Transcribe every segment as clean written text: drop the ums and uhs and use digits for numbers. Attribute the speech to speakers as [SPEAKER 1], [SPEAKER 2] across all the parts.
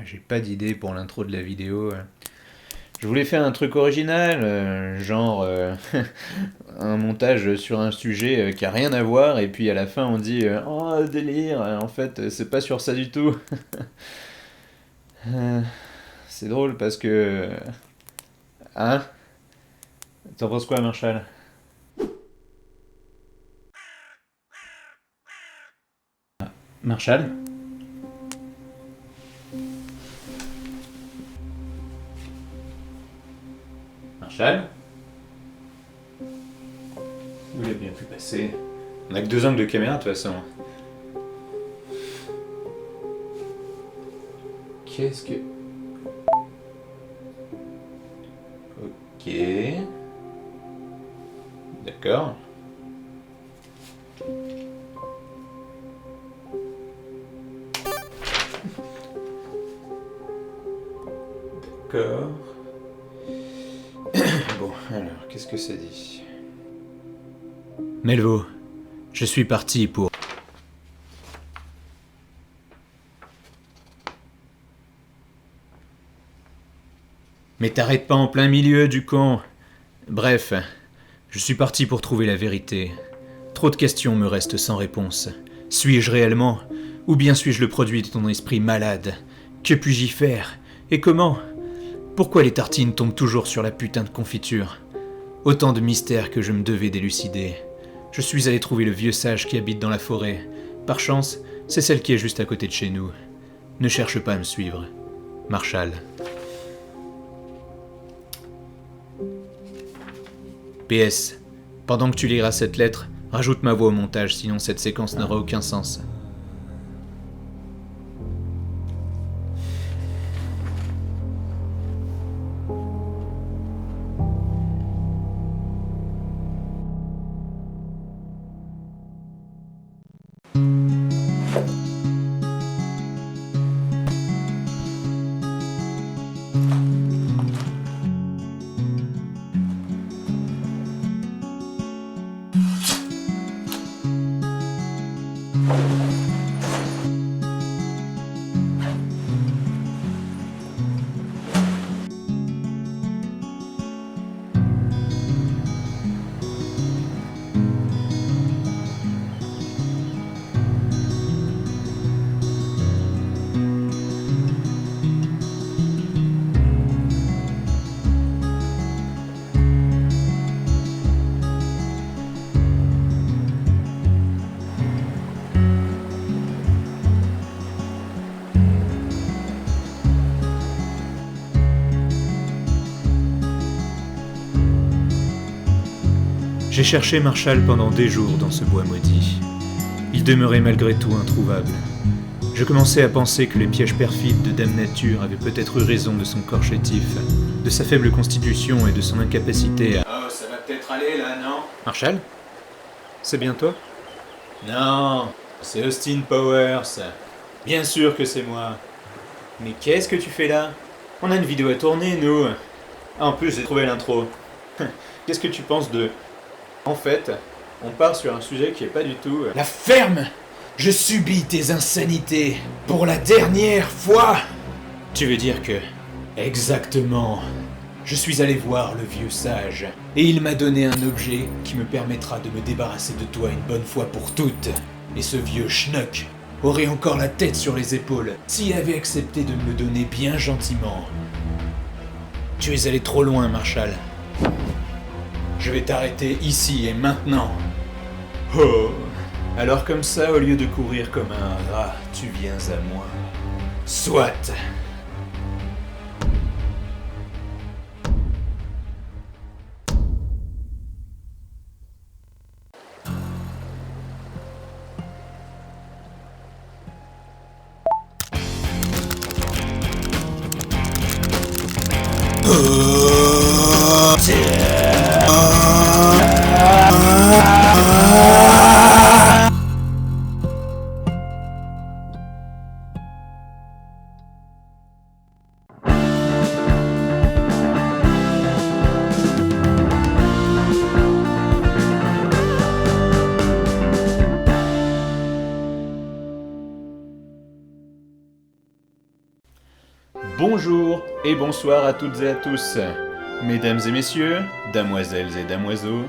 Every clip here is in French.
[SPEAKER 1] J'ai pas d'idée pour l'intro de la vidéo. Je voulais faire un truc original, genre un montage sur un sujet qui a rien à voir, et puis à la fin on dit oh délire, en fait c'est pas sur ça du tout. Euh, c'est drôle parce que. Hein? T'en penses quoi, Marshall? Marshall? Marshall? Où il a bien pu passer? On a que deux angles de caméra de toute façon. Qu'est-ce que. Ok. D'accord. D'accord. Bon, alors, qu'est-ce que ça dit? Melvo, je suis parti pour... Mais t'arrêtes pas en plein milieu, du con. Bref, je suis parti pour trouver la vérité. Trop de questions me restent sans réponse. Suis-je réellement? Ou bien suis-je le produit de ton esprit malade? Que puis-je y faire? Et comment? Pourquoi les tartines tombent toujours sur la putain de confiture? Autant de mystères que je me devais d'élucider. Je suis allé trouver le vieux sage qui habite dans la forêt. Par chance, c'est celle qui est juste à côté de chez nous. Ne cherche pas à me suivre. Marshall. PS. Pendant que tu liras cette lettre, rajoute ma voix au montage, sinon cette séquence n'aura aucun sens. J'ai cherché Marshall pendant des jours dans ce bois maudit. Il demeurait malgré tout introuvable. Je commençais à penser que les pièges perfides de Dame Nature avaient peut-être eu raison de son corps chétif, de sa faible constitution et de son incapacité à... Oh, ça va peut-être aller là, non? Marshall? C'est bien toi? Non, c'est Austin Powers. Bien sûr que c'est moi. Mais qu'est-ce que tu fais là? On a une vidéo à tourner, nous. Ah, en plus, j'ai trouvé l'intro. Qu'est-ce que tu penses de... En fait, on part sur un sujet qui est pas du tout... La ferme! Je subis tes insanités pour la dernière fois! Tu veux dire que... Exactement. Je suis allé voir le vieux sage, et il m'a donné un objet qui me permettra de me débarrasser de toi une bonne fois pour toutes. Et ce vieux schnock aurait encore la tête sur les épaules s'il avait accepté de me le donner bien gentiment. Tu es allé trop loin, Marshall. Je vais t'arrêter ici et maintenant. Oh. Alors comme ça, au lieu de courir comme un rat, tu viens à moi. Soit. Bonjour et bonsoir à toutes et à tous. Mesdames et messieurs, damoiselles et damoiseaux,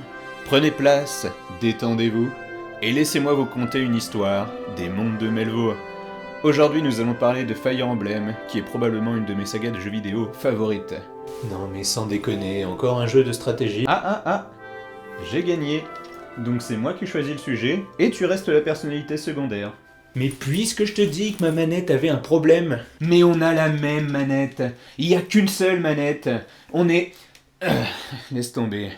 [SPEAKER 1] prenez place, détendez-vous, et laissez-moi vous conter une histoire des mondes de Melvaux. Aujourd'hui nous allons parler de Fire Emblem, qui est probablement une de mes sagas de jeux vidéo favorites. Non mais sans déconner, encore un jeu de stratégie. J'ai gagné. Donc c'est moi qui choisis le sujet, et tu restes la personnalité secondaire. Mais puisque je te dis que ma manette avait un problème... Mais on a la même manette. Il n'y a qu'une seule manette. On est... laisse tomber.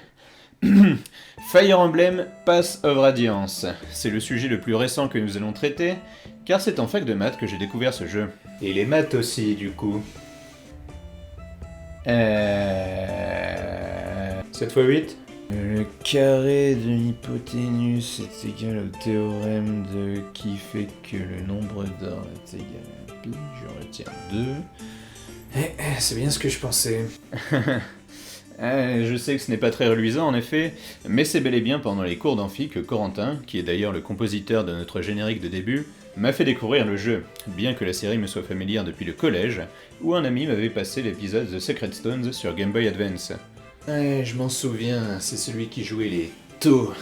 [SPEAKER 1] Fire Emblem Path of Radiance. C'est le sujet le plus récent que nous allons traiter, car c'est en fac de maths que j'ai découvert ce jeu. Et les maths aussi, du coup. 7 x 8 ? Le carré de l'hypoténuse est égal au théorème de qui fait que le nombre d'or est égal à pi, je retiens 2. C'est bien ce que je pensais. Je sais que ce n'est pas très reluisant en effet, mais c'est bel et bien pendant les cours d'amphi que Corentin, qui est d'ailleurs le compositeur de notre générique de début, m'a fait découvrir le jeu, bien que la série me soit familière depuis le collège, où un ami m'avait passé l'épisode The Secret Stones sur Game Boy Advance. Je m'en souviens, c'est celui qui jouait les taux.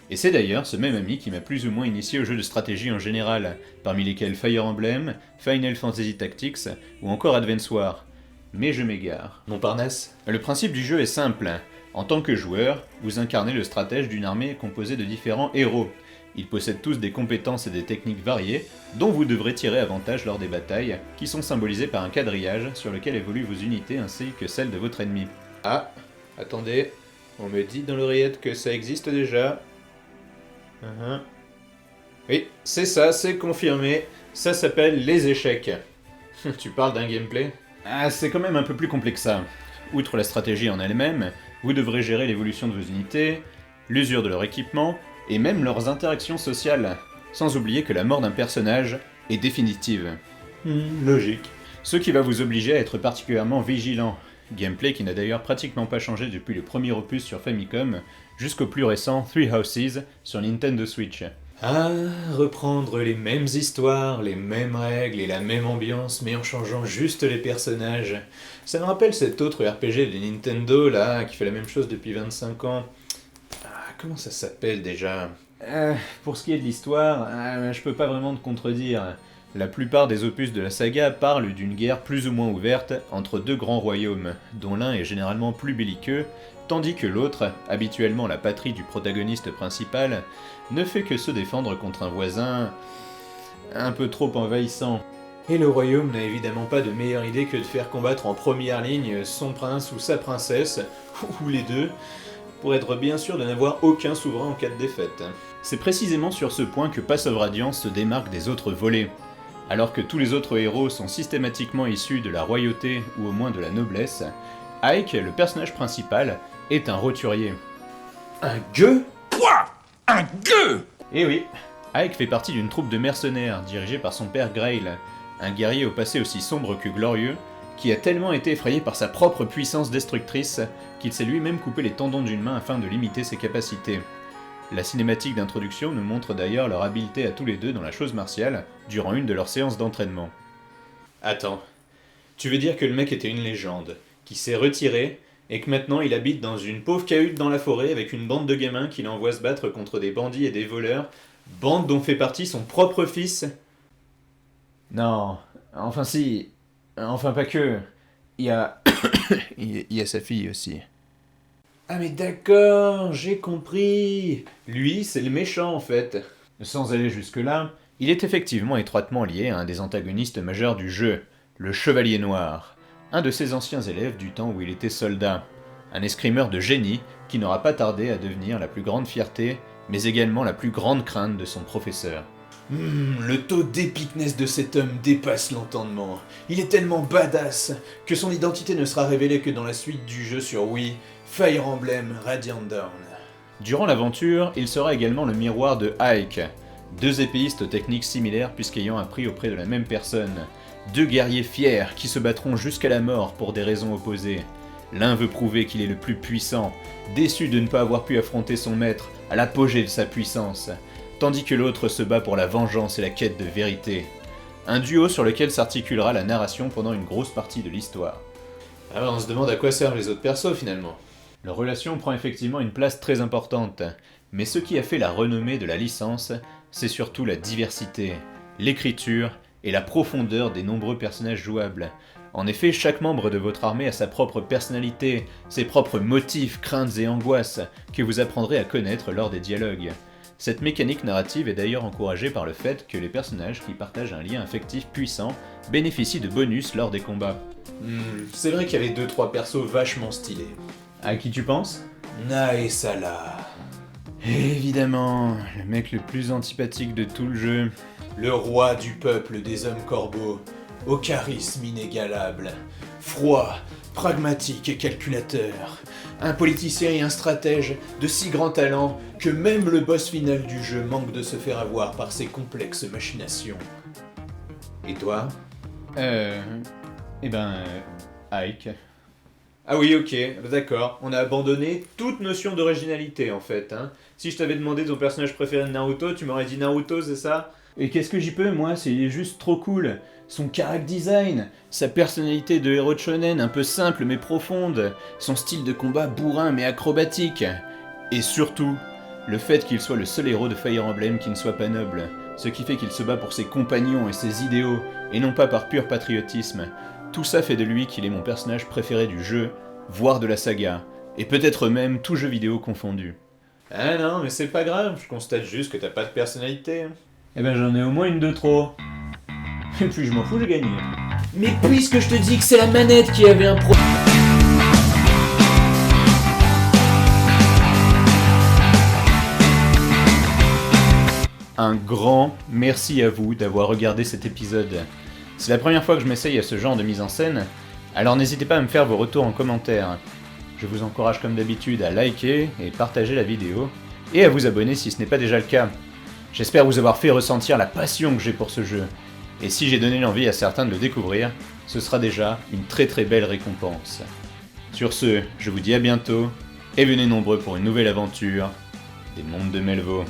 [SPEAKER 1] Et c'est d'ailleurs ce même ami qui m'a plus ou moins initié aux jeux de stratégie en général, parmi lesquels Fire Emblem, Final Fantasy Tactics ou encore Advance Wars. Mais je m'égare. Montparnasse ? Le principe du jeu est simple. En tant que joueur, vous incarnez le stratège d'une armée composée de différents héros. Ils possèdent tous des compétences et des techniques variées, dont vous devrez tirer avantage lors des batailles, qui sont symbolisées par un quadrillage sur lequel évoluent vos unités ainsi que celles de votre ennemi. Ah, attendez, on me dit dans l'oreillette que ça existe déjà. Oui, c'est ça, c'est confirmé. Ça s'appelle les échecs. Tu parles d'un gameplay ? C'est quand même un peu plus complexe que ça. Outre la stratégie en elle-même, vous devrez gérer l'évolution de vos unités, l'usure de leur équipement, et même leurs interactions sociales. Sans oublier que la mort d'un personnage est définitive. Logique. Ce qui va vous obliger à être particulièrement vigilant. Gameplay qui n'a d'ailleurs pratiquement pas changé depuis le premier opus sur Famicom, jusqu'au plus récent Three Houses sur Nintendo Switch. Reprendre les mêmes histoires, les mêmes règles et la même ambiance, mais en changeant juste les personnages. Ça me rappelle cet autre RPG de Nintendo, là, qui fait la même chose depuis 25 ans. Comment ça s'appelle déjà ? Pour ce qui est de l'histoire, je peux pas vraiment te contredire. La plupart des opus de la saga parlent d'une guerre plus ou moins ouverte entre deux grands royaumes, dont l'un est généralement plus belliqueux, tandis que l'autre, habituellement la patrie du protagoniste principal, ne fait que se défendre contre un voisin un peu trop envahissant. Et le royaume n'a évidemment pas de meilleure idée que de faire combattre en première ligne son prince ou sa princesse, ou les deux, pour être bien sûr de n'avoir aucun souverain en cas de défaite. C'est précisément sur ce point que Path of Radiance se démarque des autres volets. Alors que tous les autres héros sont systématiquement issus de la royauté ou au moins de la noblesse, Ike, le personnage principal, est un roturier. Un gueux ?
[SPEAKER 2] Quoi ? Un gueux ?
[SPEAKER 1] Eh oui, Ike fait partie d'une troupe de mercenaires dirigée par son père Grail, un guerrier au passé aussi sombre que glorieux, qui a tellement été effrayé par sa propre puissance destructrice qu'il s'est lui-même coupé les tendons d'une main afin de limiter ses capacités. La cinématique d'introduction nous montre d'ailleurs leur habileté à tous les deux dans la chose martiale, durant une de leurs séances d'entraînement. Attends, tu veux dire que le mec était une légende, qui s'est retiré, et que maintenant il habite dans une pauvre cahute dans la forêt avec une bande de gamins qu'il envoie se battre contre des bandits et des voleurs, bande dont fait partie son propre fils ? Non, enfin si, enfin pas que, il y a... il y a sa fille aussi. Ah mais d'accord, j'ai compris. Lui, c'est le méchant en fait. Sans aller jusque-là, il est effectivement étroitement lié à un des antagonistes majeurs du jeu, le Chevalier Noir, un de ses anciens élèves du temps où il était soldat, un escrimeur de génie qui n'aura pas tardé à devenir la plus grande fierté, mais également la plus grande crainte de son professeur. Le taux d'épicness de cet homme dépasse l'entendement. Il est tellement badass que son identité ne sera révélée que dans la suite du jeu sur Wii, Fire Emblem Radiant Dawn. Durant l'aventure, il sera également le miroir de Ike, deux épéistes aux techniques similaires puisqu'ayant appris auprès de la même personne, deux guerriers fiers qui se battront jusqu'à la mort pour des raisons opposées. L'un veut prouver qu'il est le plus puissant, déçu de ne pas avoir pu affronter son maître à l'apogée de sa puissance, tandis que l'autre se bat pour la vengeance et la quête de vérité. Un duo sur lequel s'articulera la narration pendant une grosse partie de l'histoire. Alors on se demande à quoi servent les autres persos finalement. Leur relation prend effectivement une place très importante, mais ce qui a fait la renommée de la licence, c'est surtout la diversité, l'écriture et la profondeur des nombreux personnages jouables. En effet, chaque membre de votre armée a sa propre personnalité, ses propres motifs, craintes et angoisses, que vous apprendrez à connaître lors des dialogues. Cette mécanique narrative est d'ailleurs encouragée par le fait que les personnages qui partagent un lien affectif puissant bénéficient de bonus lors des combats. C'est vrai qu'il y avait 2-3 persos vachement stylés. À qui tu penses ? Naesala. Évidemment, le mec le plus antipathique de tout le jeu. Le roi du peuple des hommes corbeaux, au charisme inégalable, froid, pragmatique et calculateur. Un politicien et un stratège de si grand talent que même le boss final du jeu manque de se faire avoir par ses complexes machinations. Et toi ? Ike. Ah oui, ok, d'accord. On a abandonné toute notion d'originalité en fait. Si je t'avais demandé ton personnage préféré de Naruto, tu m'aurais dit Naruto, c'est ça ? Et qu'est-ce que j'y peux, moi ? Il est juste trop cool. Son character design, sa personnalité de héros de shonen un peu simple mais profonde, son style de combat bourrin mais acrobatique. Et surtout, le fait qu'il soit le seul héros de Fire Emblem qui ne soit pas noble. Ce qui fait qu'il se bat pour ses compagnons et ses idéaux, et non pas par pur patriotisme. Tout ça fait de lui qu'il est mon personnage préféré du jeu, voire de la saga, et peut-être même tout jeu vidéo confondu. Ah non, mais c'est pas grave, je constate juste que t'as pas de personnalité. Eh ben j'en ai au moins une de trop. Et puis je m'en fous, j'ai gagné. Mais puisque je te dis que c'est la manette qui avait un problème... Un grand merci à vous d'avoir regardé cet épisode. C'est la première fois que je m'essaye à ce genre de mise en scène, alors n'hésitez pas à me faire vos retours en commentaire. Je vous encourage comme d'habitude à liker et partager la vidéo, et à vous abonner si ce n'est pas déjà le cas. J'espère vous avoir fait ressentir la passion que j'ai pour ce jeu, et si j'ai donné l'envie à certains de le découvrir, ce sera déjà une très très belle récompense. Sur ce, je vous dis à bientôt, et venez nombreux pour une nouvelle aventure des mondes de Melvaux.